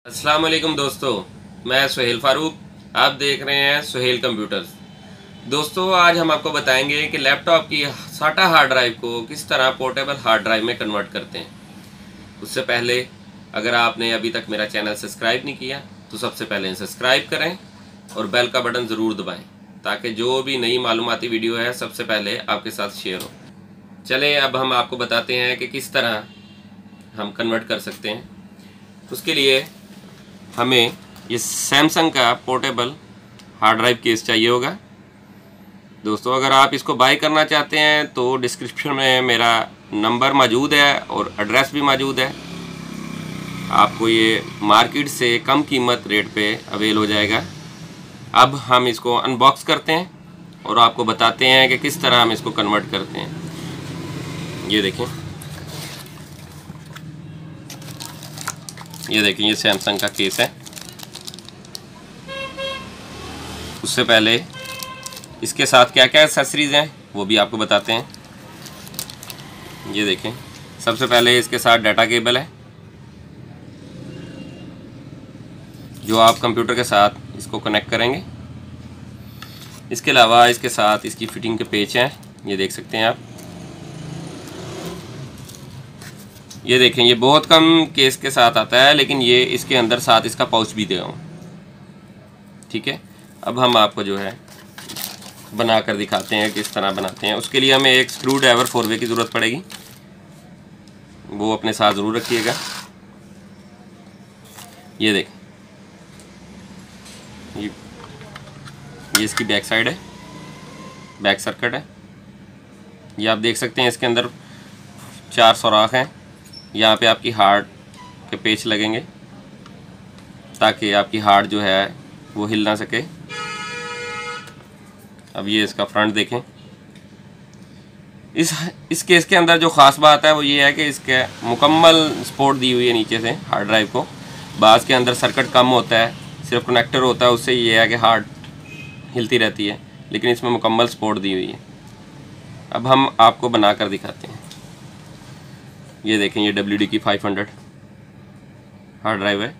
अस्सलाम वालेकुम दोस्तों, मैं सुहेल फारूक। आप देख रहे हैं सुहेल कंप्यूटर्स। दोस्तों, आज हम आपको बताएंगे कि लैपटॉप की साटा हार्ड ड्राइव को किस तरह पोर्टेबल हार्ड ड्राइव में कन्वर्ट करते हैं। उससे पहले अगर आपने अभी तक मेरा चैनल सब्सक्राइब नहीं किया तो सबसे पहले सब्सक्राइब करें और बेल का बटन ज़रूर दबाएं ताकि जो भी नई मालूमाती वीडियो है सबसे पहले आपके साथ शेयर हो। चलें, अब हम आपको बताते हैं कि किस तरह हम कन्वर्ट कर सकते हैं। उसके लिए हमें ये सैमसंग का पोर्टेबल हार्ड ड्राइव केस चाहिए होगा। दोस्तों, अगर आप इसको बाय करना चाहते हैं तो डिस्क्रिप्शन में मेरा नंबर मौजूद है और एड्रेस भी मौजूद है। आपको ये मार्केट से कम कीमत रेट पे अवेल हो जाएगा। अब हम इसको अनबॉक्स करते हैं और आपको बताते हैं कि किस तरह हम इसको कन्वर्ट करते हैं। ये देखें, ये सैमसंग का केस है। उससे पहले इसके साथ क्या क्या एक्सेसरीज़ हैं वो भी आपको बताते हैं। ये देखें, सबसे पहले इसके साथ डाटा केबल है जो आप कंप्यूटर के साथ इसको कनेक्ट करेंगे। इसके अलावा इसके साथ इसकी फिटिंग के पेच हैं, ये देख सकते हैं आप। ये देखें, ये बहुत कम केस के साथ आता है, लेकिन ये इसके अंदर साथ इसका पाउच भी दिया हूँ। ठीक है, अब हम आपको जो है बना कर दिखाते हैं किस तरह बनाते हैं। उसके लिए हमें एक स्क्रू ड्राइवर 4 वे की ज़रूरत पड़ेगी, वो अपने साथ ज़रूर रखिएगा। ये देखें, ये इसकी बैक साइड है, बैक सर्किट है। ये आप देख सकते हैं, इसके अंदर 4 सुराख हैं। यहाँ पे आपकी हार्ड के पेच लगेंगे ताकि आपकी हार्ड जो है वो हिल ना सके। अब ये इसका फ्रंट देखें। इस केस के अंदर जो ख़ास बात है वो ये है कि इसके मुकम्मल सपोर्ट दी हुई है नीचे से हार्ड ड्राइव को। बाज़ के अंदर सर्किट कम होता है, सिर्फ कनेक्टर होता है, उससे ये है कि हार्ड हिलती रहती है, लेकिन इसमें मुकम्मल सपोर्ट दी हुई है। अब हम आपको बना कर दिखाते हैं। ये देखें, ये WD की 500 हार्ड ड्राइव है।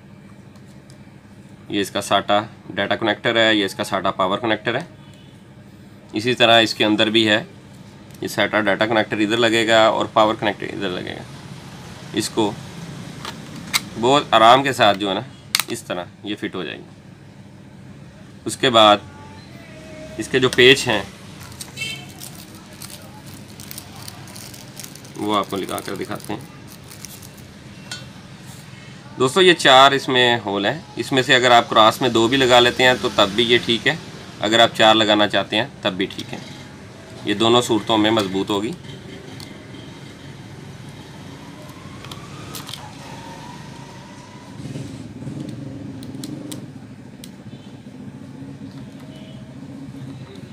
ये इसका साटा डाटा कनेक्टर है, ये इसका साटा पावर कनेक्टर है। इसी तरह इसके अंदर भी है, ये साटा डाटा कनेक्टर इधर लगेगा और पावर कनेक्टर इधर लगेगा। इसको बहुत आराम के साथ जो है ना, इस तरह ये फिट हो जाएगी। उसके बाद इसके जो पेच हैं वो आपको लगा कर दिखाते हैं। दोस्तों, ये 4 इसमें होल हैं। इसमें से अगर आप क्रॉस में 2 भी लगा लेते हैं तो तब भी ये ठीक है, अगर आप 4 लगाना चाहते हैं तब भी ठीक है। ये दोनों सूरतों में मजबूत होगी।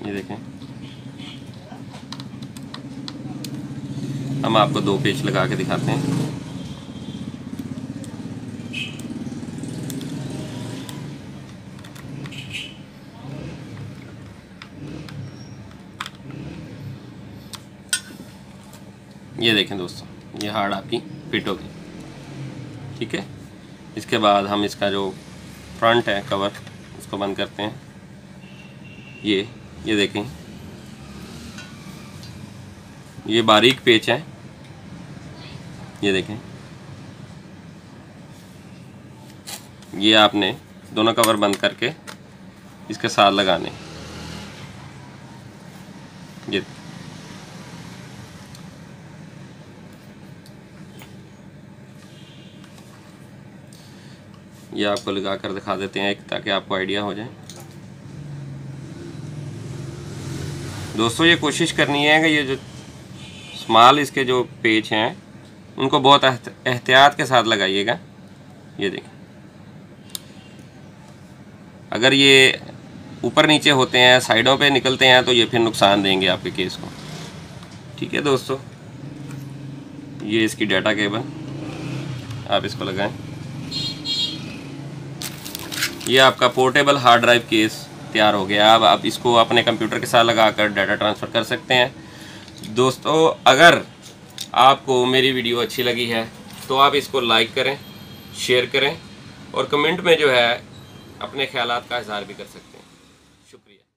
ये देखें, हम आपको 2 पेच लगा के दिखाते हैं। ये देखें दोस्तों, ये हार्ड आपकी फिट होगी। ठीक है, इसके बाद हम इसका जो फ्रंट है कवर, उसको बंद करते हैं। ये देखें, ये बारीक पेच है। ये देखें, ये आपने दोनों कवर बंद करके इसके साथ लगाने। ये आपको लगा कर दिखा देते हैं ताकि आपको आइडिया हो जाए। दोस्तों, ये कोशिश करनी है कि ये जो स्मॉल इसके जो पेच हैं उनको बहुत एहतियात के साथ लगाइएगा। ये देखिए, अगर ये ऊपर नीचे होते हैं, साइडों पे निकलते हैं, तो ये फिर नुकसान देंगे आपके केस को। ठीक है दोस्तों, ये इसकी डाटा केबल, आप इसको लगाएं। ये आपका पोर्टेबल हार्ड ड्राइव केस तैयार हो गया। अब आप इसको अपने कंप्यूटर के साथ लगाकर डाटा ट्रांसफ़र कर सकते हैं। दोस्तों, अगर आपको मेरी वीडियो अच्छी लगी है तो आप इसको लाइक करें, शेयर करें और कमेंट में जो है अपने ख्यालात का इज़हार भी कर सकते हैं। शुक्रिया।